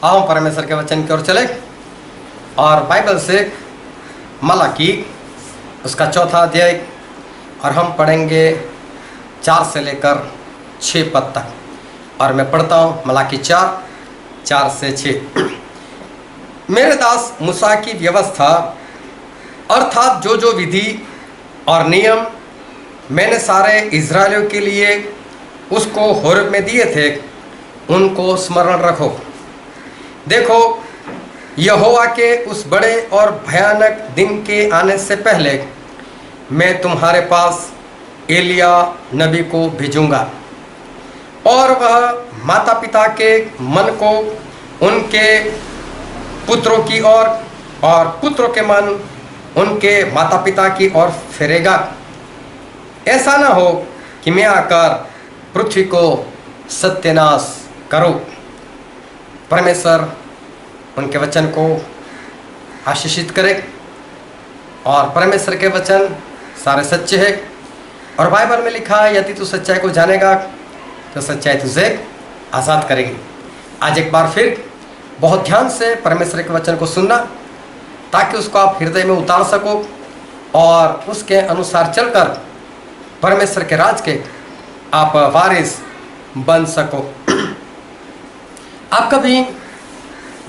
आओ परमेश्वर के वचन की ओर चले और बाइबल से मलाकी उसका चौथा अध्याय और हम पढ़ेंगे 4 से लेकर 6 पद तक। और मैं पढ़ता हूँ मलाकी 4 से 6। मेरे दास मूसा की व्यवस्था अर्थात जो विधि और नियम मैंने सारे इज़राइलियों के लिए उसको होरेब में दिए थे उनको स्मरण रखो। देखो, यहोवा के उस बड़े और भयानक दिन के आने से पहले मैं तुम्हारे पास एलिया नबी को भेजूंगा और वह माता पिता के मन को उनके पुत्रों की ओर और पुत्रों के मन उनके माता पिता की ओर फेरेगा। ऐसा न हो कि मैं आकर पृथ्वी को सत्यानाश करूं। परमेश्वर उनके वचन को आशीषित करे और परमेश्वर के वचन सारे सच्चे हैं। और बाइबल में लिखा है, यदि तू सच्चाई को जानेगा तो सच्चाई तुझे आज़ाद करेगी। आज एक बार फिर बहुत ध्यान से परमेश्वर के वचन को सुनना ताकि उसको आप हृदय में उतार सको और उसके अनुसार चलकर परमेश्वर के राज के आप वारिस बन सको। आप कभी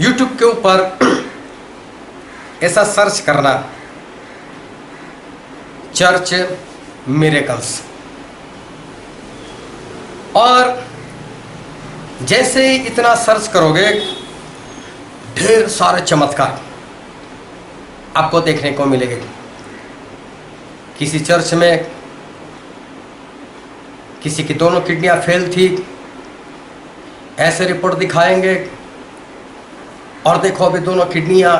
YouTube के ऊपर ऐसा सर्च करना, चर्च मिरेकल्स, और जैसे ही इतना सर्च करोगे ढेर सारे चमत्कार आपको देखने को मिलेंगे। किसी चर्च में किसी की दोनों किडनियां फेल थी, ऐसे रिपोर्ट दिखाएंगे और देखो अभी दोनों किडनियां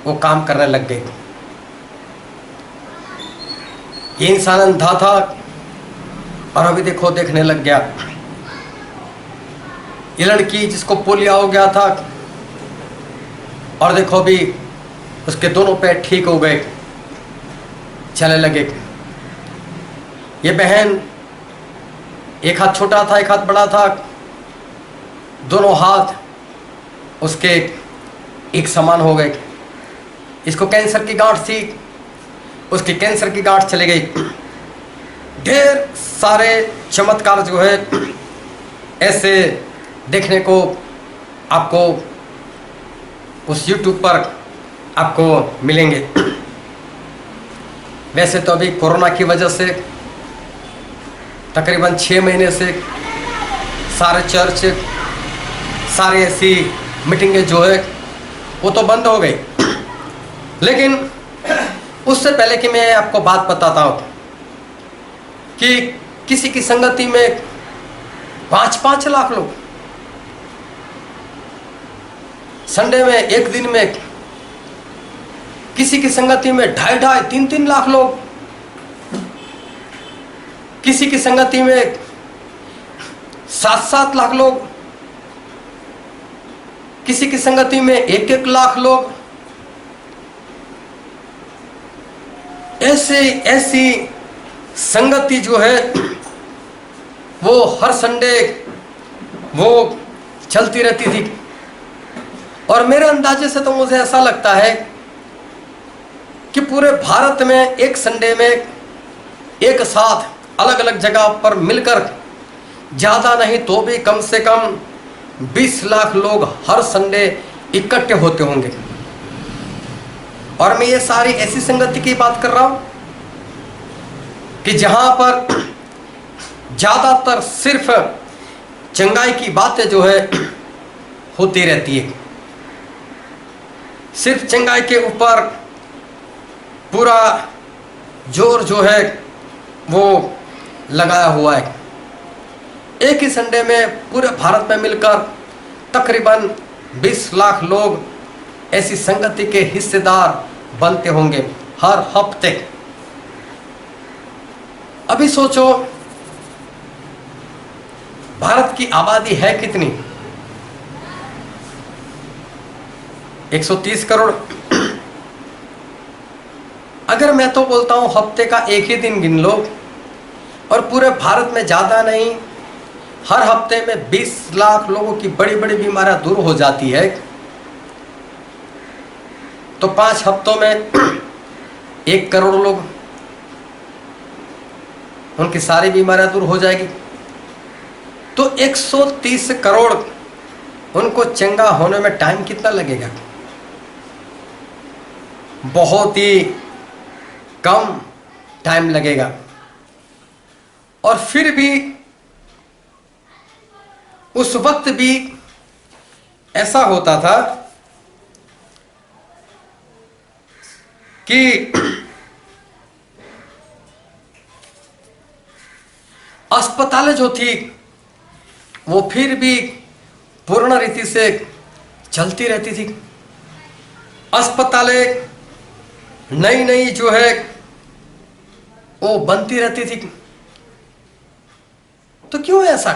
वो काम करने लग गई। ये इंसान अंधा था और अभी देखो देखने लग गया। ये लड़की जिसको पोलियो हो गया था और देखो अभी उसके दोनों पैर ठीक हो गए, चलने लगे। ये बहन एक हाथ छोटा था एक हाथ बड़ा था, दोनों हाथ उसके एक समान हो गए। इसको कैंसर की गांठ थी, उसकी कैंसर की गांठ चली गई। ढेर सारे चमत्कार जो है ऐसे देखने को आपको उस YouTube पर आपको मिलेंगे। वैसे तो अभी कोरोना की वजह से तकरीबन 6 महीने से सारे चर्च, सारी ऐसी मीटिंगें जो है वो तो बंद हो गई। लेकिन उससे पहले कि मैं आपको बात बताता हूँ कि किसी की संगति में 5-5 लाख लोग, संडे में एक दिन में किसी की संगति में 2.5, 3 लाख लोग, किसी की संगति में 7 लाख लोग, किसी की संगति में 1 लाख लोग। ऐसी संगति जो है वो हर संडे वो चलती रहती थी। और मेरे अंदाजे से तो मुझे ऐसा लगता है कि पूरे भारत में एक संडे में एक साथ अलग अलग जगह पर मिलकर ज़्यादा नहीं तो भी कम से कम 20 लाख लोग हर संडे इकट्ठे होते होंगे। और मैं ये सारी ऐसी संगति की बात कर रहा हूँ कि जहाँ पर ज़्यादातर सिर्फ चंगाई की बातें जो है होती रहती है। सिर्फ चंगाई के ऊपर पूरा जोर जो है वो लगाया हुआ है। एक ही संडे में पूरे भारत में मिलकर तकरीबन 20 लाख लोग ऐसी संगति के हिस्सेदार बनते होंगे हर हफ्ते। अभी सोचो भारत की आबादी है कितनी? 130 करोड़। अगर मैं तो बोलता हूँ हफ्ते का एक ही दिन गिन लो और पूरे भारत में ज़्यादा नहीं हर हफ्ते में 20 लाख लोगों की बड़ी बड़ी बीमारियां दूर हो जाती है, तो 5 हफ्तों में 1 करोड़ लोग, उनकी सारी बीमारियां दूर हो जाएगी। तो 130 करोड़ उनको चंगा होने में टाइम कितना लगेगा? बहुत ही कम टाइम लगेगा। और फिर भी उस वक्त भी ऐसा होता था कि अस्पतालें जो थी वो फिर भी पूर्ण रीति से चलती रहती थी। अस्पतालें नई नई जो है वो बनती रहती थी। तो क्यों ऐसा?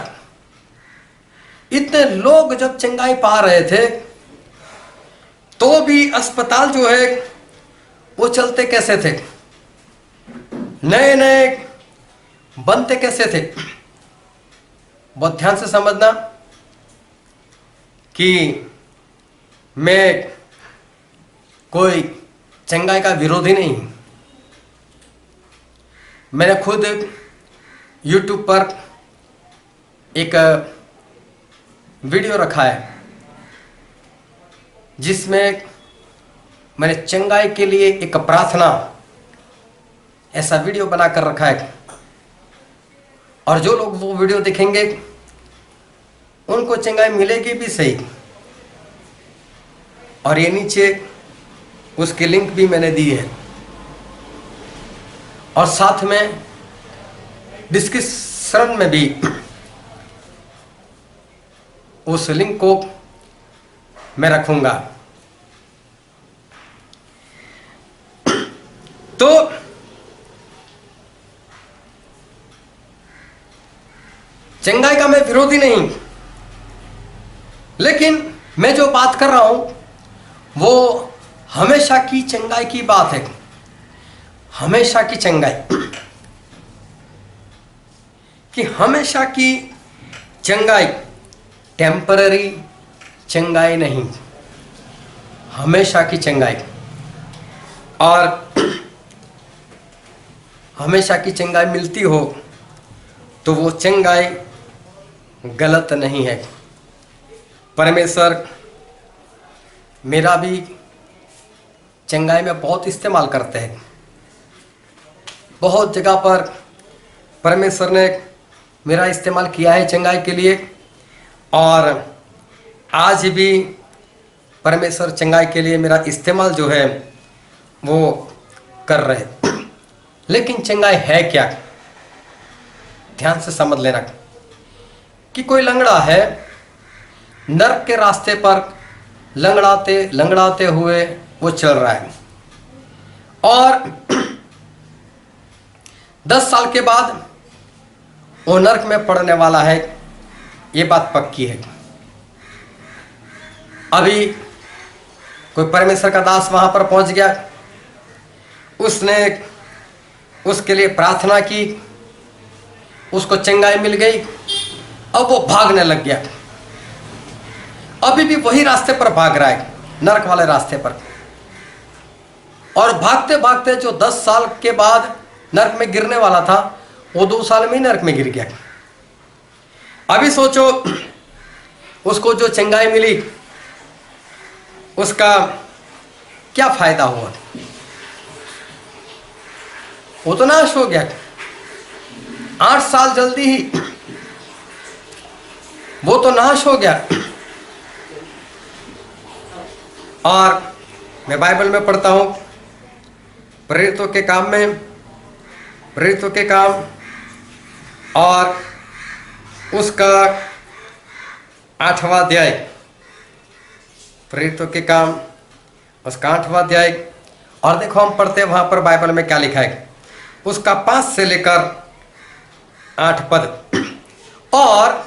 इतने लोग जब चंगाई पा रहे थे तो भी अस्पताल जो है वो चलते कैसे थे, नए नए बनते कैसे थे? बहुत ध्यान से समझना कि मैं कोई चंगाई का विरोधी नहीं। मैंने खुद YouTube पर एक वीडियो रखा है जिसमें मैंने चंगाई के लिए एक प्रार्थना ऐसा वीडियो बनाकर रखा है। और जो लोग वो वीडियो देखेंगे उनको चंगाई मिलेगी भी सही। और ये नीचे उसकी लिंक भी मैंने दी है और साथ में डिस्क्रिप्शन में भी उस लिंक को मैं रखूंगा। तो चंगाई का मैं विरोधी नहीं, लेकिन मैं जो बात कर रहा हूं वो हमेशा की चंगाई की बात है। हमेशा की चंगाई, कि हमेशा की चंगाई, टेम्पररी चंगाई नहीं, हमेशा की चंगाई। और हमेशा की चंगाई मिलती हो तो वो चंगाई गलत नहीं है। परमेश्वर मेरा भी चंगाई में बहुत इस्तेमाल करते हैं। बहुत जगह पर परमेश्वर ने मेरा इस्तेमाल किया है चंगाई के लिए, और आज भी परमेश्वर चंगाई के लिए मेरा इस्तेमाल जो है वो कर रहे हैं। लेकिन चंगाई है क्या? ध्यान से समझ लेना कि कोई लंगड़ा है, नरक के रास्ते पर लंगड़ाते लंगड़ाते हुए वो चल रहा है, और 10 साल के बाद वो नरक में पड़ने वाला है, ये बात पक्की है। अभी कोई परमेश्वर का दास वहां पर पहुंच गया, उसने उसके लिए प्रार्थना की, उसको चंगाई मिल गई, अब वो भागने लग गया। अभी भी वही रास्ते पर भाग रहा है, नरक वाले रास्ते पर। और भागते भागते जो 10 साल के बाद नरक में गिरने वाला था वो 2 साल में ही नरक में गिर गया। अभी सोचो उसको जो चंगाई मिली उसका क्या फायदा हुआ? वो तो नाश हो गया। 8 साल जल्दी ही वो तो नाश हो गया। और मैं बाइबल में पढ़ता हूं, प्रेरितों के काम में, प्रेरितों के काम और उसका 8वां अध्याय, प्रेरितों के काम उसका 8वां अध्याय। और देखो हम पढ़ते हैं वहां पर बाइबल में क्या लिखा है, उसका 5 से लेकर 8 पद। और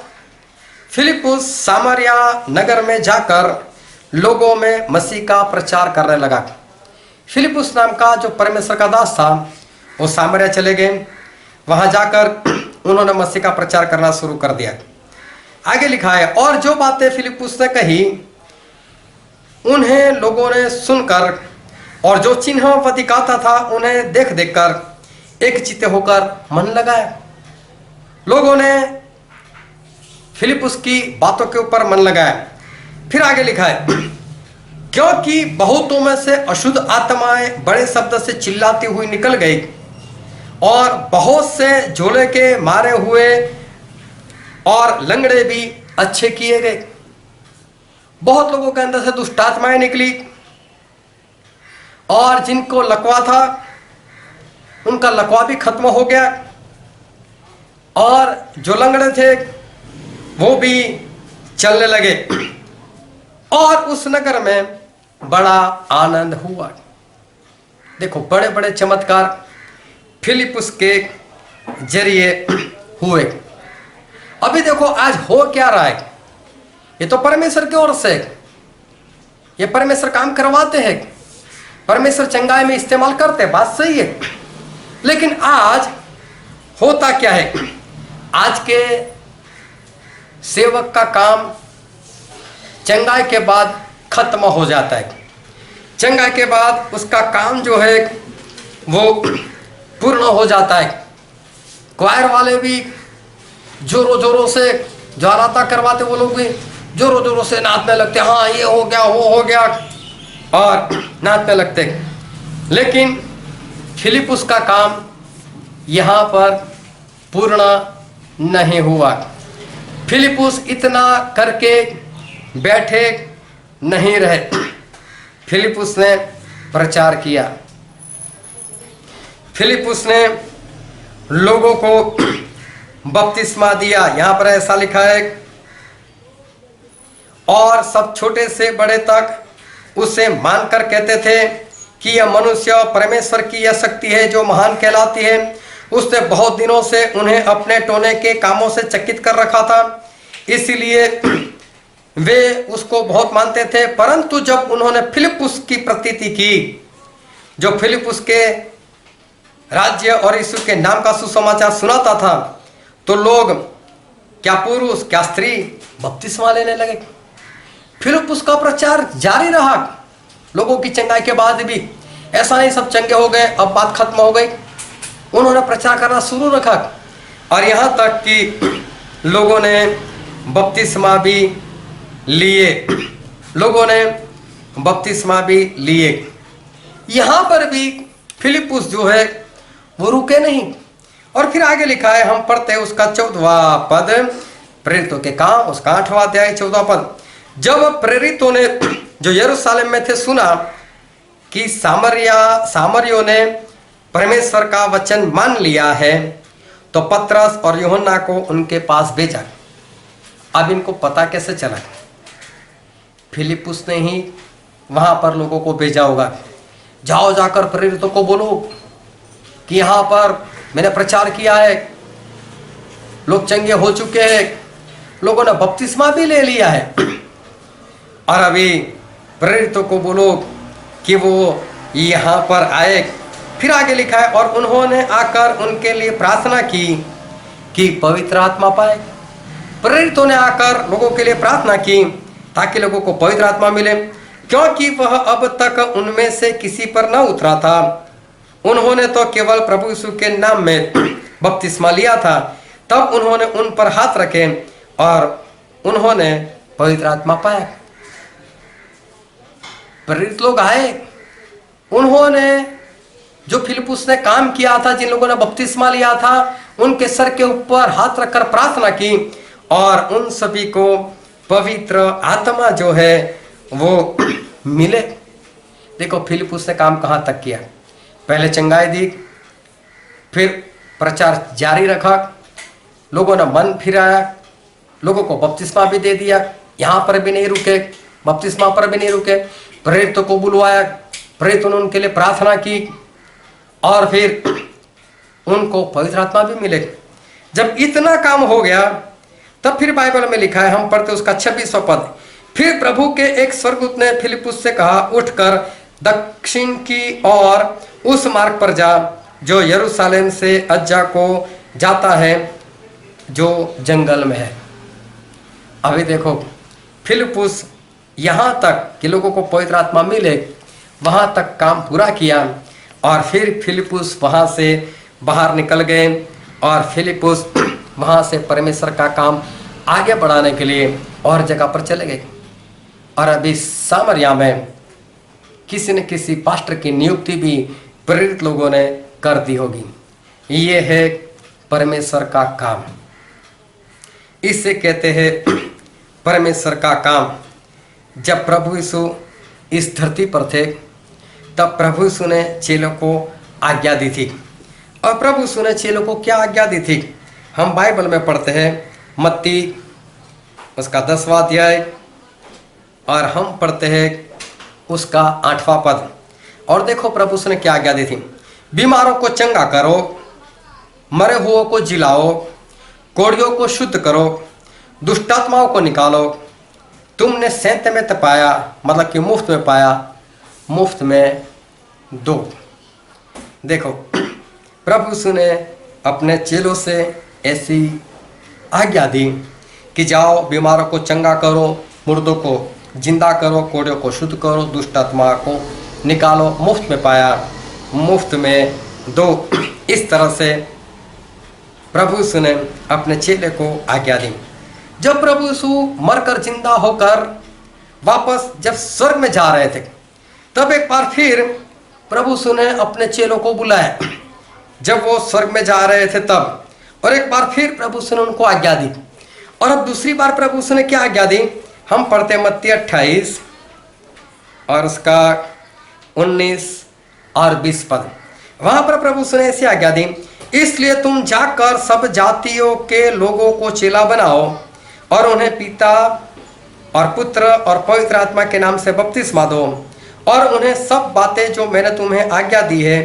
फिलिप्पुस सामरिया नगर में जाकर लोगों में मसीह का प्रचार करने लगा। फिलिप्पुस नाम का जो परमेश्वर का दास था वो सामरिया चले गए। वहां जाकर उन्होंने मसीह का प्रचार करना शुरू कर दिया। आगे लिखा है, और जो बातें फिलिप्पुस ने कही उन्हें लोगों ने सुनकर और जो चिन्ह वह दिखाता था उन्हें देख देखकर एक चित्त होकर मन लगाया। लोगों ने फिलिप्पुस की बातों के ऊपर मन लगाया। फिर आगे लिखा है, क्योंकि बहुतों में से अशुद्ध आत्माएं बड़े शब्द से चिल्लाती हुई निकल गई और बहुत से झोले के मारे हुए और लंगड़े भी अच्छे किए गए। बहुत लोगों के अंदर से दुष्ट आत्माएं निकली और जिनको लकवा था उनका लकवा भी खत्म हो गया और जो लंगड़े थे वो भी चलने लगे और उस नगर में बड़ा आनंद हुआ। देखो, बड़े बड़े चमत्कार फिलिप्पुस के जरिए हुए। अभी देखो आज हो क्या रहा है, ये तो परमेश्वर की ओर से, ये परमेश्वर काम करवाते हैं, परमेश्वर चंगाई में इस्तेमाल करते हैं, बात सही है। लेकिन आज होता क्या है, आज के सेवक का काम चंगाई के बाद खत्म हो जाता है। चंगाई के बाद उसका काम जो है वो पूर्ण हो जाता है। क्वायर वाले भी जोरों जोरों से जो आराधना करवाते वो लोग भी जोरों जोरों से नाचने लगते, हाँ ये हो गया वो हो गया, और नाचने लगते। लेकिन फिलिप्पुस का काम यहाँ पर पूर्ण नहीं हुआ। फिलिप्पुस इतना करके बैठे नहीं रहे, फिलिप्पुस ने प्रचार किया। फिलिप्पुस ने लोगों को बपतिस्मा दिया। यहाँ पर ऐसा लिखा है, और सब छोटे से बड़े तक उसे मानकर कहते थे कि यह मनुष्य परमेश्वर की यह शक्ति है जो महान कहलाती है। उसने बहुत दिनों से उन्हें अपने टोने के कामों से चकित कर रखा था, इसीलिए वे उसको बहुत मानते थे। परंतु जब उन्होंने फिलिप्पुस की प्रतीति की, जो फिलिप्पुस के राज्य और यीशु के नाम का सुसमाचार सुनाता था, तो लोग, क्या पुरुष क्या स्त्री, बपतिस्मा लेने लगे। फिलिप्पुस का प्रचार जारी रहा। लोगों की चंगाई के बाद भी ऐसा नहीं सब चंगे हो गए, अब बात खत्म हो गई। उन्होंने प्रचार करना शुरू रखा और यहाँ तक कि लोगों ने बपतिस्मा भी लिए। लोगों ने बपतिस्मा भी लिए। यहाँ पर भी फिलिप्पुस जो है वो रुके नहीं। और फिर आगे लिखा है, हम पढ़ते हैं उसका 14वां पद, प्रेरितों के काम उसका 8वां अध्याय 14वां पद। जब प्रेरितों ने जो यरूशलेम में थे सुना कि सामरियों ने परमेश्वर का वचन मान लिया है, तो पतरस और यूहन्ना को उनके पास भेजा। अब इनको पता कैसे चला? फिलिप्पुस ने ही वहां पर लोगों को भेजा होगा, जाओ जाकर प्रेरितों को बोलो कि यहाँ पर मैंने प्रचार किया है, लोग चंगे हो चुके हैं, लोगों ने बपतिस्मा भी ले लिया है, और अभी प्रेरितों को बोलो कि वो यहाँ पर आए। फिर आगे लिखा है, और उन्होंने आकर उनके लिए प्रार्थना की कि पवित्र आत्मा पाए। प्रेरितों ने आकर लोगों के लिए प्रार्थना की ताकि लोगों को पवित्र आत्मा मिले, क्योंकि वह अब तक उनमें से किसी पर न उतरा था। उन्होंने तो केवल प्रभु यीशु के नाम में बपतिस्मा लिया था। तब उन्होंने उन पर हाथ रखे और उन्होंने पवित्र आत्मा पाया। प्रेरित लोग आए, उन्होंने जो फिलिप्पुस ने काम किया था, जिन लोगों ने बपतिस्मा लिया था, उनके सर के ऊपर हाथ रखकर प्रार्थना की और उन सभी को पवित्र आत्मा जो है वो मिले। देखो फिलिप्पुस ने काम कहाँ तक किया, पहले चंगाई दी, फिर प्रचार जारी रखा, लोगों ने मन फिराया, लोगों को बपतिस्मा भी दे दिया। यहाँ पर भी नहीं रुके, बपतिस्मा पर भी नहीं रुके, प्रेरितों को बुलवाया, प्रेरितों ने उनके लिए प्रार्थना की और फिर उनको पवित्र आत्मा भी मिले। जब इतना काम हो गया तब फिर बाइबल में लिखा है, हम पढ़ते उसका 26वां पद। फिर प्रभु के एक स्वर्गदूत ने फिलिप्पुस से कहा, उठकर दक्षिण की ओर उस मार्ग पर जा जो यरूशलेम से अज्जा को जाता है, जो जंगल में है। अभी देखो फिलिप्पुस यहाँ तक कि लोगों को पवित्र आत्मा मिले, वहाँ तक काम पूरा किया और फिर फिलिप्पुस वहाँ से बाहर निकल गए और फिलिप्पुस वहाँ से परमेश्वर का काम आगे बढ़ाने के लिए और जगह पर चले गए। और अभी सामरिया में किसी न किसी पास्टर की नियुक्ति भी प्रेरित लोगों ने कर दी होगी। ये है परमेश्वर का काम, इसे कहते हैं परमेश्वर का काम। जब प्रभु यीशु इस धरती पर थे तब प्रभु यीशु ने चेलों को आज्ञा दी थी। और प्रभु यीशु ने चेलों को क्या आज्ञा दी थी? हम बाइबल में पढ़ते हैं मत्ती उसका 10वां अध्याय और हम पढ़ते हैं उसका 8वां पद। और देखो प्रभु यीशु ने क्या आज्ञा दी थी। बीमारों को चंगा करो, मरे हुओं को जिलाओ, कोढ़ियों को शुद्ध करो, दुष्टात्माओं को निकालो। तुमने सैंत में पाया, मतलब कि मुफ्त में पाया, मुफ्त में दो। देखो प्रभु यीशु ने अपने चेलों से ऐसी आज्ञा दी कि जाओ बीमारों को चंगा करो, मुर्दों को जिंदा करो, कोढ़ियों को शुद्ध करो, दुष्ट आत्मा को निकालो। मुफ्त में पाया, मुफ्त में दो। इस तरह से प्रभु यीशु ने अपने चेले को आज्ञा दी। जब प्रभु यीशु मरकर जिंदा होकर वापस जब स्वर्ग में जा रहे थे तब एक बार फिर प्रभु यीशु ने अपने चेलों को बुलाया। जब वो स्वर्ग में जा रहे थे तब, और एक बार फिर प्रभु यीशु ने उनको आज्ञा दी। और अब दूसरी बार प्रभु यीशु ने क्या आज्ञा दी? हम पढ़ते हैं मत्ती 28 और उसका 19 और 20 पद। वहां पर प्रभु यीशु ने ऐसी आज्ञा दी, इसलिए तुम जाकर सब जातियों के लोगों को चेला बनाओ और उन्हें पिता और पुत्र और पवित्र आत्मा के नाम से बपतिस्मा दो और उन्हें सब बातें जो मैंने तुम्हें आज्ञा दी है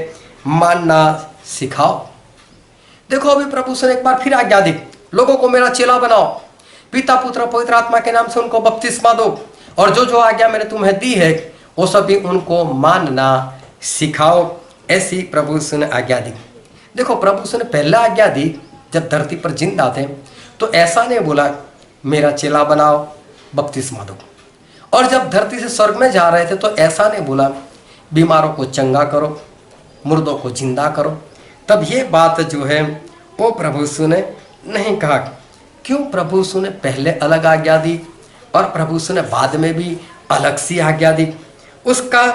मानना सिखाओ। देखो अभी प्रभु यीशु ने एक बार फिर आज्ञा दी, लोगों को मेरा चेला बनाओ, पिता पुत्र पवित्र आत्मा के नाम से उनको बपतिस्मा दो और जो जो आज्ञा मैंने तुम्हें दी है वो सभी उनको मानना सिखाओ। ऐसी प्रभु यीशु ने आज्ञा दी। देखो प्रभु यीशु ने पहला आज्ञा दी जब धरती पर जिंदा थे तो ऐसा नहीं बोला मेरा चेला बनाओ, बपतिस्मा दो। और जब धरती से स्वर्ग में जा रहे थे तो ऐसा नहीं बोला बीमारों को चंगा करो, मुर्दों को जिंदा करो। तब ये बात जो है वो प्रभु यीशु ने नहीं कहा। क्यों प्रभु यीशु ने पहले अलग आज्ञा दी और प्रभु यीशु ने बाद में भी अलग सी आज्ञा दी? उसका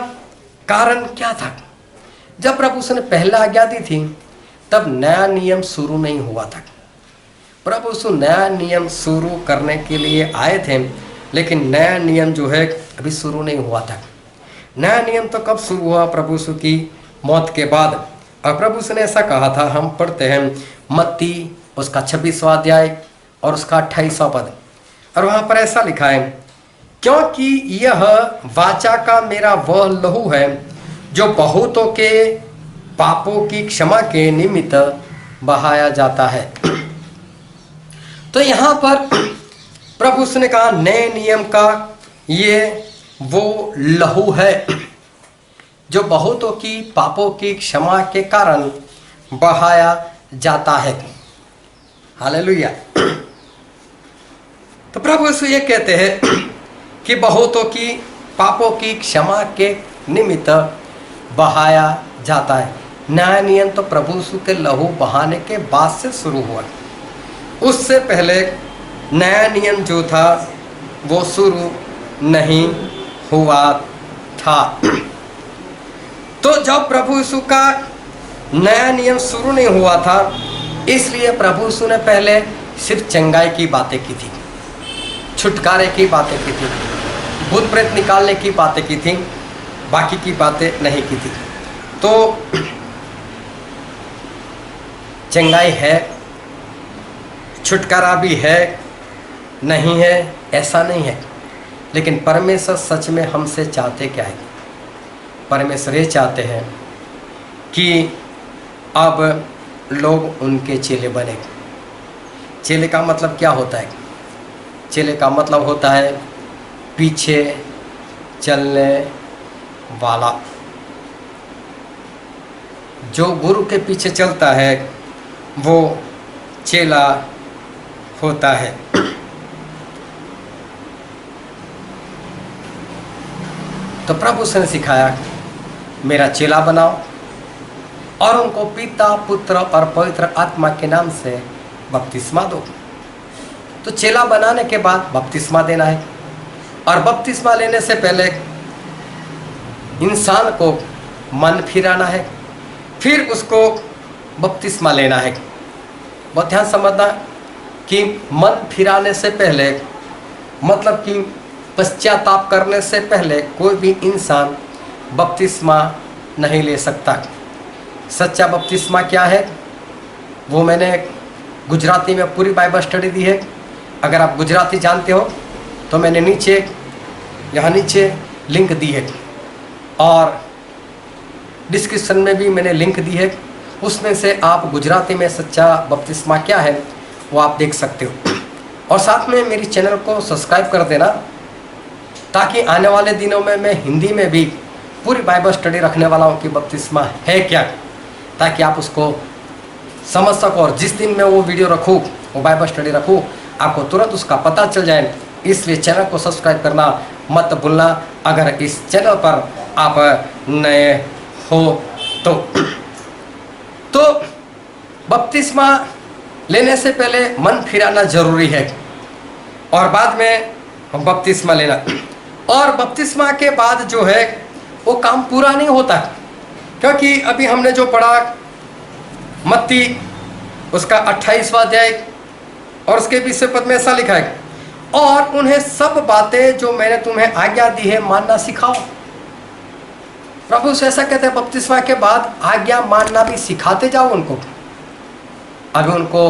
कारण क्या था? जब प्रभु यीशु ने पहला आज्ञा दी थी तब नया नियम शुरू नहीं हुआ था। प्रभु यीशु नया नियम शुरू करने के लिए आए थे, लेकिन नया नियम जो है अभी शुरू नहीं हुआ था। नया नियम तो कब शुरू हुआ? प्रभु यीशु की मौत के बाद। और प्रभु यीशु ने ऐसा कहा था, हम पढ़ते हैं मत्ती उसका 26वां अध्याय और उसका 28वां पद। और वहाँ पर ऐसा लिखा है, क्योंकि यह वाचा का मेरा वह लहू है जो बहुतों के पापों की क्षमा के निमित्त बहाया जाता है। तो यहाँ पर प्रभु यीशु ने कहा नए नियम का ये वो लहू है जो बहुतों की पापों की क्षमा के कारण बहाया जाता है। हालेलुया। तो प्रभु यीशु ये कहते हैं कि बहुतों की पापों की क्षमा के निमित्त बहाया जाता है। नया नियम तो प्रभु यीशु के लहू बहाने के बाद से शुरू हुआ। उससे पहले नया नियम जो था वो शुरू नहीं हुआ था। तो जब प्रभु यीशु का नया नियम शुरू नहीं हुआ था, इसलिए प्रभु यीशु ने पहले सिर्फ चंगाई की बातें की थी, छुटकारे की बातें की थी, भूत प्रेत निकालने की बातें की थी, बाकी की बातें नहीं की थी। तो चंगाई है, छुटकारा भी है, नहीं है ऐसा नहीं है। लेकिन परमेश्वर सच में हमसे चाहते क्या है? परमेश्वर ये चाहते हैं कि अब लोग उनके चेले बने। चेले का मतलब क्या होता है? चेले का मतलब होता है पीछे चलने वाला। जो गुरु के पीछे चलता है वो चेला होता है। तो प्रभु से ने सिखाया मेरा चेला बनाओ और उनको पिता पुत्र और पवित्र आत्मा के नाम से बपतिस्मा दो। तो चेला बनाने के बाद बपतिस्मा देना है, और बपतिस्मा लेने से पहले इंसान को मन फिराना है, फिर उसको बपतिस्मा लेना है। बहुत ध्यान समझना कि मन फिराने से पहले मतलब कि पश्चाताप करने से पहले कोई भी इंसान बपतिस्मा नहीं ले सकता। सच्चा बपतिस्मा क्या है वो मैंने गुजराती में पूरी बाइबल स्टडी दी है। अगर आप गुजराती जानते हो तो मैंने यहाँ नीचे लिंक दी है, और डिस्क्रिप्शन में भी मैंने लिंक दी है, उसमें से आप गुजराती में सच्चा बपतिस्मा क्या है वो आप देख सकते हो। और साथ में मेरी चैनल को सब्सक्राइब कर देना, ताकि आने वाले दिनों में मैं हिंदी में भी पूरी बाइबल स्टडी रखने वाला हूँ कि बपतिस्मा है क्या, ताकि आप उसको समझ सको। और जिस दिन मैं वो वीडियो रखूँ, वो बाइबल स्टडी रखूँ, आपको तुरंत उसका पता चल जाए। इसलिए चैनल को सब्सक्राइब करना मत भूलना अगर इस चैनल पर आप नए हो तो बपतिस्मा लेने से पहले मन फिराना जरूरी है, और बाद में बपतिस्मा लेना। और बपतिस्मा के बाद जो है वो काम पूरा नहीं होता, क्योंकि अभी हमने जो पढ़ा मत्ती उसका 28वां अध्याय और उसके 20वें पद में ऐसा लिखा है, और उन्हें सब बातें जो मैंने तुम्हें आज्ञा दी है मानना सिखाओ। प्रभु से ऐसा कहते हैं बपतिस्मा के बाद आज्ञा मानना भी सिखाते जाओ उनको। अभी उनको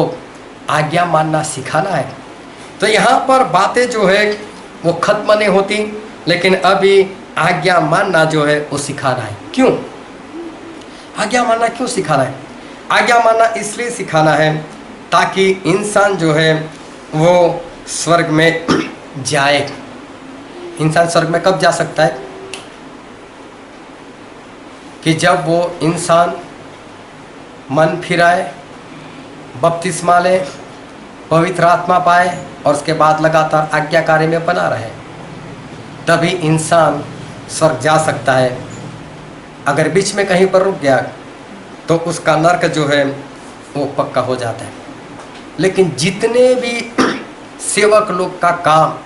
आज्ञा मानना सिखाना है। तो यहाँ पर बातें जो है वो खत्म नहीं होती, लेकिन अभी आज्ञा मानना जो है वो सिखाना है। क्यों आज्ञा मानना क्यों सिखाना है? आज्ञा मानना इसलिए सिखाना है ताकि इंसान जो है वो स्वर्ग में जाए। इंसान स्वर्ग में कब जा सकता है? कि जब वो इंसान मन फिराए, बपतिस्मा ले, पवित्र आत्मा पाए और उसके बाद लगातार आज्ञाकारी में बना रहे, तभी इंसान स्वर्ग जा सकता है। अगर बीच में कहीं पर रुक गया तो उसका नरक जो है वो पक्का हो जाता है। लेकिन जितने भी सेवक लोग का काम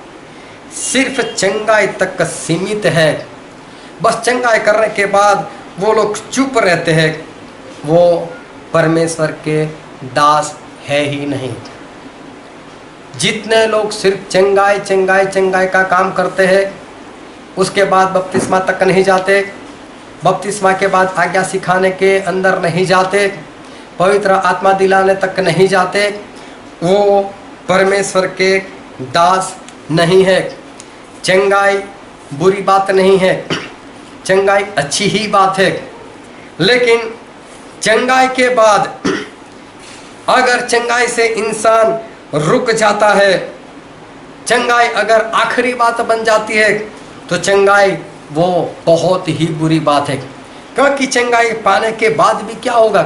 सिर्फ चंगाई तक का सीमित है, बस चंगाई करने के बाद वो लोग चुप रहते हैं, वो परमेश्वर के दास है ही नहीं। जितने लोग सिर्फ चंगाई चंगाई चंगाई का काम करते हैं, उसके बाद बपतिस्मा तक नहीं जाते, बपतिस्मा के बाद आज्ञा सिखाने के अंदर नहीं जाते, पवित्र आत्मा दिलाने तक नहीं जाते, वो परमेश्वर के दास नहीं है। चंगाई बुरी बात नहीं है, चंगाई अच्छी ही बात है। लेकिन चंगाई के बाद अगर चंगाई से इंसान रुक जाता है, चंगाई अगर आखिरी बात बन जाती है, तो चंगाई वो बहुत ही बुरी बात है। क्योंकि चंगाई पाने के बाद भी क्या होगा?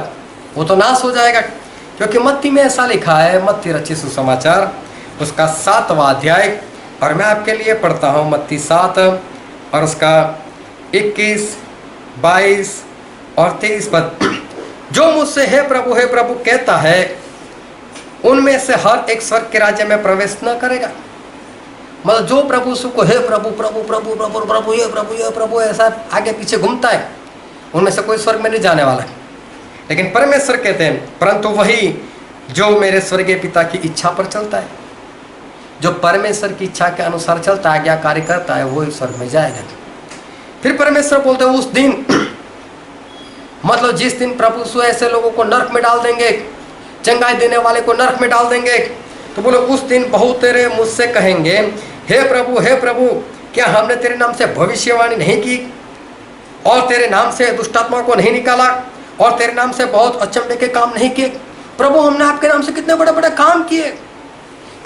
वो तो नाश हो जाएगा। क्योंकि मत्ती में ऐसा लिखा है, मत्ती रचित सुसमाचार उसका 7वां अध्याय, और मैं आपके लिए पढ़ता हूँ मत्ती 7 और उसका 21, 22 और 23 पद। जो मुझसे हे प्रभु कहता है, उनमें से हर एक स्वर्ग के राज्य में प्रवेश न करेगा। मतलब जो प्रभु को हे प्रभु प्रभु प्रभु प्रभु प्रभु ये प्रभु ऐसा आगे पीछे घूमता है, उनमें से कोई स्वर्ग में नहीं जाने वाला है। लेकिन परमेश्वर कहते हैं, परंतु वही जो मेरे स्वर्गीय पिता की इच्छा पर चलता है, जो परमेश्वर की इच्छा के अनुसार चलता है, आज्ञाकारी करता है, वो स्वर्ग में जाएगा। फिर परमेश्वर बोलते हैं उस दिन, मतलब जिस दिन प्रभु यीशु ऐसे लोगों को नरक में डाल देंगे, चंगाई देने वाले को नरक में डाल देंगे, तो बोले उस दिन बहुत तेरे मुझसे कहेंगे, हे प्रभु क्या हमने तेरे नाम से भविष्यवाणी नहीं की, और तेरे नाम से दुष्टात्मा को नहीं निकाला, और तेरे नाम से बहुत अचंभे के काम नहीं किए? प्रभु हमने आपके नाम से कितने बड़े बड़े काम किए,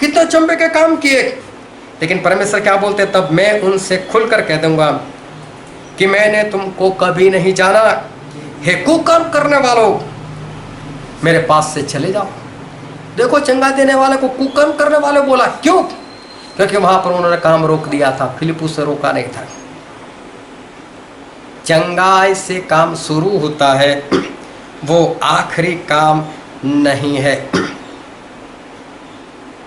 कितने अचंभे के काम किए। लेकिन परमेश्वर क्या बोलते? तब मैं उनसे खुलकर कह दूंगा कि मैंने तुमको कभी नहीं जाना, हे कुकर्म करने वालों, मेरे पास से चले जाओ। देखो, चंगाई देने वाले को कुकर्म करने वाले बोला, क्यों? क्योंकि वहां पर उन्होंने काम रोक दिया था, फिलिप्पुस से रोका नहीं था। चंगाई से काम शुरू होता है, वो आखिरी काम नहीं है,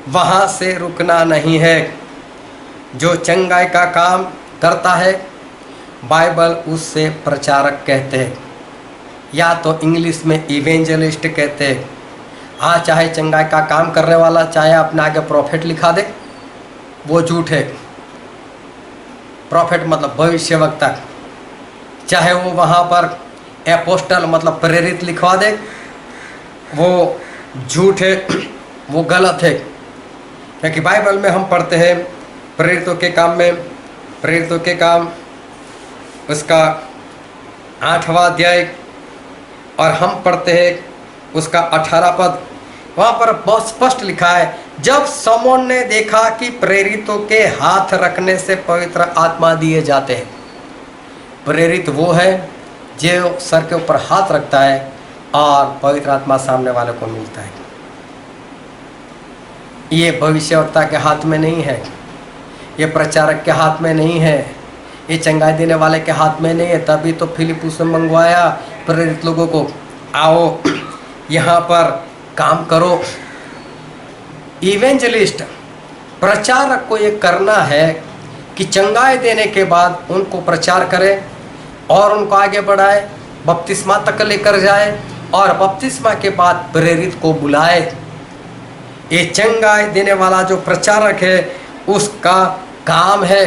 वहाँ से रुकना नहीं है। जो चंगाई का काम करता है, बाइबल उससे प्रचारक कहते हैं, या तो इंग्लिश में इवेंजलिस्ट कहते हैं। हाँ, चाहे चंगाई का काम करने वाला चाहे अपने आगे प्रॉफिट लिखा दे, वो झूठ है। प्रॉफिट मतलब भविष्यवक्ता, चाहे वो वहाँ पर एपोस्टल मतलब प्रेरित लिखवा दे, वो झूठ है, वो गलत है। क्योंकि बाइबल में हम पढ़ते हैं प्रेरितों के काम में, प्रेरितों के काम उसका 8वां अध्याय, और हम पढ़ते हैं उसका 18 पद। वहाँ पर बहुत स्पष्ट लिखा है, जब शमौन ने देखा कि प्रेरितों के हाथ रखने से पवित्र आत्मा दिए जाते हैं। प्रेरित वो है जो सर के ऊपर हाथ रखता है और पवित्र आत्मा सामने वाले को मिलता है। ये भविष्यवक्ता के हाथ में नहीं है, ये प्रचारक के हाथ में नहीं है, ये चंगाई देने वाले के हाथ में नहीं है। तभी तो फिलिप्पुस ने मंगवाया प्रेरित लोगों को, आओ यहाँ पर काम करो। इवेंजलिस्ट प्रचारक को ये करना है कि चंगाई देने के बाद उनको प्रचार करे और उनको आगे बढ़ाए, बपतिस्मा तक लेकर जाए, और बपतिस्मा के बाद प्रेरित को बुलाए। ये चंगाई देने वाला जो प्रचारक है उसका काम है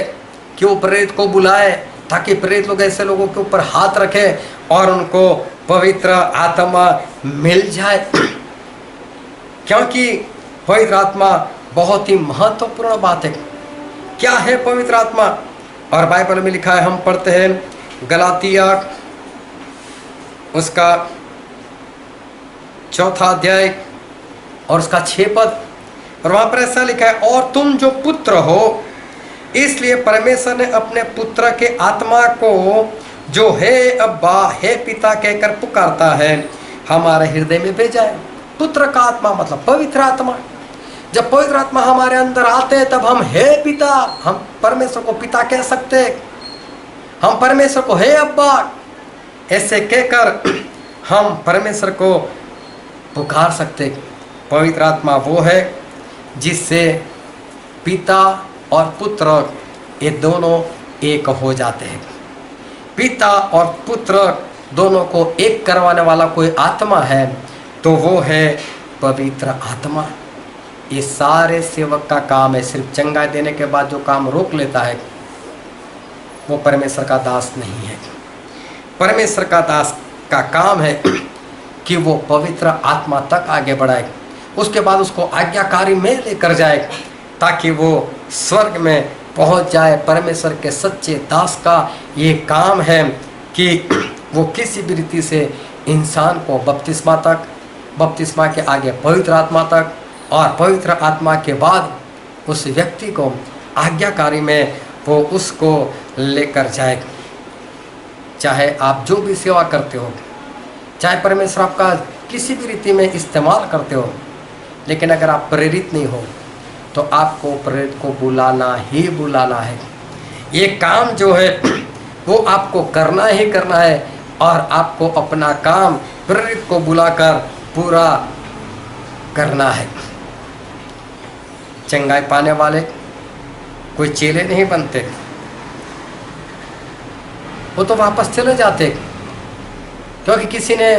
कि वो प्रेरित को बुलाए, ताकि प्रेरित लोग ऐसे लोगों के ऊपर हाथ रखें और उनको पवित्र आत्मा मिल जाए। क्योंकि पवित्र आत्मा बहुत ही महत्वपूर्ण बात है। क्या है पवित्र आत्मा? और बाइबल में लिखा है, हम पढ़ते हैं गलातिया उसका 4वां अध्याय और उसका 6 पद, और वहाँ पर ऐसा लिखा है, और तुम जो पुत्र हो इसलिए परमेश्वर ने अपने पुत्र के आत्मा को जो हे अब्बा हे पिता कहकर पुकारता है हमारे हृदय में भेजा है। पुत्र का आत्मा मतलब पवित्र आत्मा। जब पवित्र आत्मा हमारे अंदर आते हैं तब हम हे पिता, हम परमेश्वर को पिता कह सकते हैं, हम परमेश्वर को हे अब्बा ऐसे कहकर हम परमेश्वर को पुकार सकते। पवित्र आत्मा वो है जिससे पिता और पुत्र ये दोनों एक हो जाते हैं। पिता और पुत्र दोनों को एक करवाने वाला कोई आत्मा है तो वो है पवित्र आत्मा। ये सारे सेवक का काम है। सिर्फ चंगाई देने के बाद जो काम रोक लेता है वो परमेश्वर का दास नहीं है। परमेश्वर का दास का काम है कि वो पवित्र आत्मा तक आगे बढ़ाए, उसके बाद उसको आज्ञाकारी में लेकर जाए ताकि वो स्वर्ग में पहुंच जाए। परमेश्वर के सच्चे दास का ये काम है कि वो किसी भी रीति से इंसान को बपतिस्मा तक, बपतिस्मा के आगे पवित्र आत्मा तक, और पवित्र आत्मा के बाद उस व्यक्ति को आज्ञाकारी में वो उसको लेकर जाए। चाहे आप जो भी सेवा करते हो, चाहे परमेश्वर आपका किसी भी रीति में इस्तेमाल करते हो, लेकिन अगर आप प्रेरित नहीं हो तो आपको प्रेरित को बुलाना ही बुलाना है। ये काम जो है वो आपको करना ही करना है, और आपको अपना काम प्रेरित को बुलाकर पूरा करना है। चंगाई पाने वाले कोई चेले नहीं बनते, वो तो वापस चले जाते क्योंकि किसी ने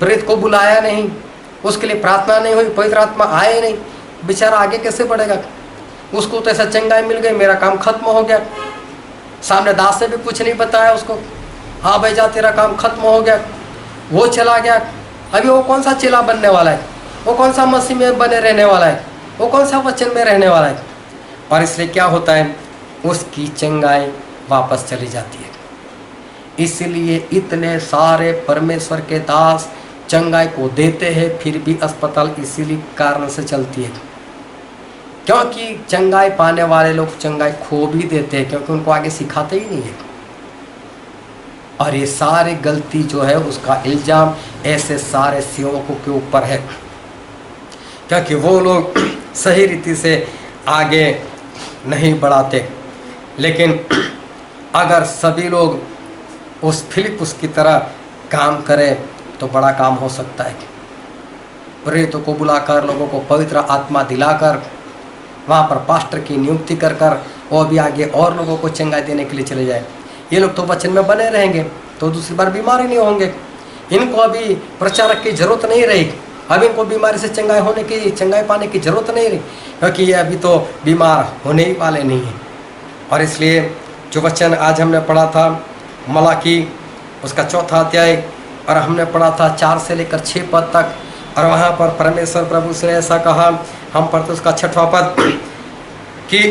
प्रेरित को बुलाया नहीं, उसके लिए प्रार्थना नहीं हुई, पवित्र आत्मा आए नहीं, बेचारा आगे कैसे बढ़ेगा? उसको तो ऐसा चंगाई मिल गई, मेरा काम खत्म हो गया। सामने दास ने भी कुछ नहीं बताया उसको, हाँ भाई जा तेरा काम खत्म हो गया, वो चला गया। अभी वो कौन सा चेला बनने वाला है? वो कौन सा मसीह में बने रहने वाला है? वो कौन सा वचन में रहने वाला है? और इसलिए क्या होता है, उसकी चंगाई वापस चली जाती है। इसलिए इतने सारे परमेश्वर के दास चंगाई को देते हैं, फिर भी अस्पताल इसीलिए कारण से चलती है क्योंकि चंगाई पाने वाले लोग चंगाई खो भी देते हैं, क्योंकि उनको आगे सिखाते ही नहीं है। और ये सारी गलती जो है उसका इल्ज़ाम ऐसे सारे सेवकों के ऊपर है, क्योंकि वो लोग सही रीति से आगे नहीं बढ़ाते। लेकिन अगर सभी लोग उस फिलिप्पुस की तरह काम करे तो बड़ा काम हो सकता है। प्रेरितों को बुलाकर, लोगों को पवित्र आत्मा दिलाकर, वहाँ पर पास्टर की नियुक्ति कर कर वो भी आगे और लोगों को चंगाई देने के लिए चले जाए। ये लोग तो वचन में बने रहेंगे तो दूसरी बार बीमार ही नहीं होंगे। इनको अभी प्रचारक की जरूरत नहीं रही, अब इनको बीमारी से चंगाई पाने की जरूरत नहीं रही, क्योंकि ये अभी तो बीमार होने ही वाले नहीं हैं। और इसलिए जो वचन आज हमने पढ़ा था मलाकी उसका 4 अध्याय, और हमने पढ़ा था 4 से लेकर 6 पद तक, और वहाँ पर परमेश्वर प्रभु से ऐसा कहा, हम पढ़ते उसका 6वां पद कि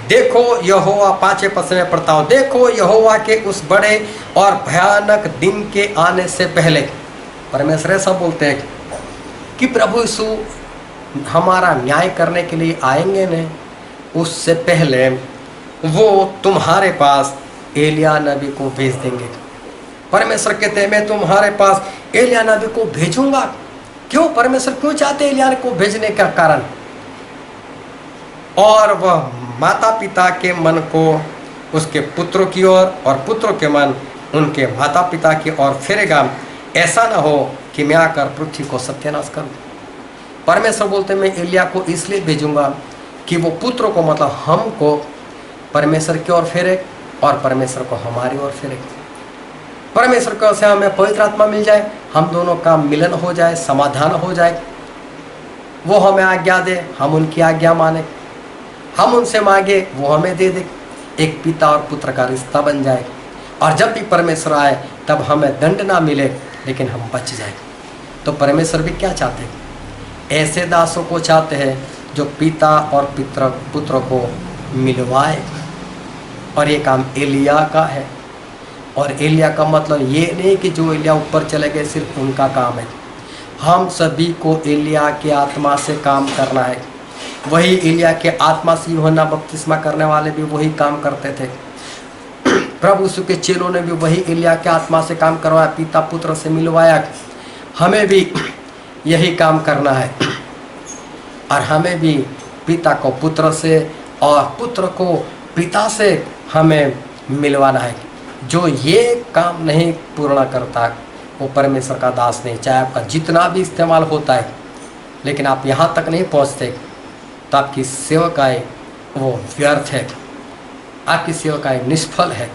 देखो यहोवा, 5वें पद से मैं पढ़ता हूँ, देखो यहोवा के उस बड़े और भयानक दिन के आने से पहले, परमेश्वर ऐसा बोलते हैं कि प्रभु यीशु हमारा न्याय करने के लिए आएंगे न, उससे पहले वो तुम्हारे पास एलिया नबी को भेज देंगे। परमेश्वर कहते हैं मैं तुम्हारे पास एलिया नबी को भेजूंगा। क्यों? परमेश्वर क्यों चाहते एलिया को भेजने का कारण? और वह माता पिता के मन को उसके पुत्रों की ओर और पुत्रों के मन उनके माता पिता की ओर फेरेगा, ऐसा ना हो कि मैं आकर पृथ्वी को सत्यानाश करूं। परमेश्वर बोलते मैं एलिया को इसलिए भेजूंगा कि वो पुत्रों को, मतलब हमको परमेश्वर की ओर फेरे और परमेश्वर को हमारी ओर फेरे। परमेश्वर को से हमें पवित्र आत्मा मिल जाए, हम दोनों का मिलन हो जाए, समाधान हो जाए, वो हमें आज्ञा दे, हम उनकी आज्ञा माने, हम उनसे मांगे वो हमें दे दे, एक पिता और पुत्र का रिश्ता बन जाए। और जब भी परमेश्वर आए तब हमें दंड ना मिले लेकिन हम बच जाए। तो परमेश्वर भी क्या चाहते हैं? ऐसे दासों को चाहते हैं जो पिता और पुत्र को मिलवाए, और ये काम एलिया का है। और एलिया का मतलब ये नहीं कि जो एलिया ऊपर चले गए सिर्फ उनका काम है, हम सभी को एलिया के आत्मा से काम करना है। वही एलिया के आत्मा से यूहन्ना बपतिस्मा करने वाले भी वही काम करते थे। प्रभु यीशु के चेलों ने भी वही एलिया के आत्मा से काम करवाया, पिता पुत्र से मिलवाया। हमें भी यही काम करना है, और हमें भी पिता को पुत्र से और पुत्र को पिता से हमें मिलवाना है। जो ये काम नहीं पूर्ण करता वो परमेश्वर का दास नहीं। चाहे आपका जितना भी इस्तेमाल होता है, लेकिन आप यहाँ तक नहीं पहुँचते तो आपकी सेवकाई वो व्यर्थ है, आपकी सेवकाई निष्फल है,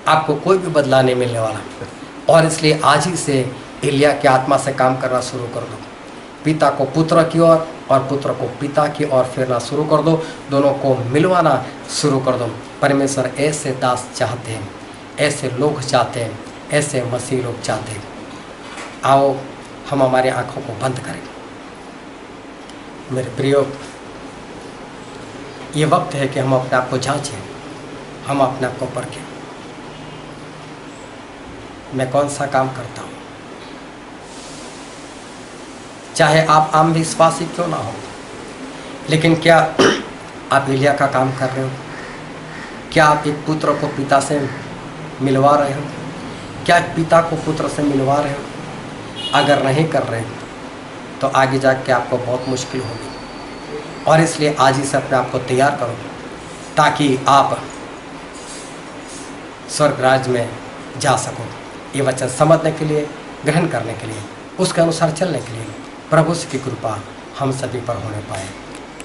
आपको कोई भी बदला नहीं मिलने वाला। और इसलिए आज ही से एलिया के आत्मा से काम करना शुरू कर दो, पिता को पुत्र की ओर और पुत्र को पिता की ओर फेरना शुरू कर दो, दोनों को मिलवाना शुरू कर दो। परमेश्वर ऐसे दास चाहते हैं, ऐसे लोग चाहते हैं, ऐसे मसीह लोग चाहते हैं। आओ हम हमारी आंखों को बंद करें। मेरे प्रियो, ये वक्त है कि हम अपने आप को जांचें, हम अपने आप को परखें। मैं कौन सा काम करता हूँ? चाहे आप आम विश्वासी क्यों ना हो, लेकिन क्या आप एलिया का काम कर रहे हो? क्या आप एक पुत्र को पिता से मिलवा रहे हो? क्या पिता को पुत्र से मिलवा रहे हो? अगर नहीं कर रहे तो आगे जाके आपको बहुत मुश्किल होगी। और इसलिए आज ही से अपने आप को तैयार करो ताकि आप स्वर्ग राज्य में जा सको। ये वचन समझने के लिए, ग्रहण करने के लिए, उसके अनुसार चलने के लिए प्रभु की कृपा हम सभी पर होने पाए।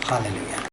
हालेलुया।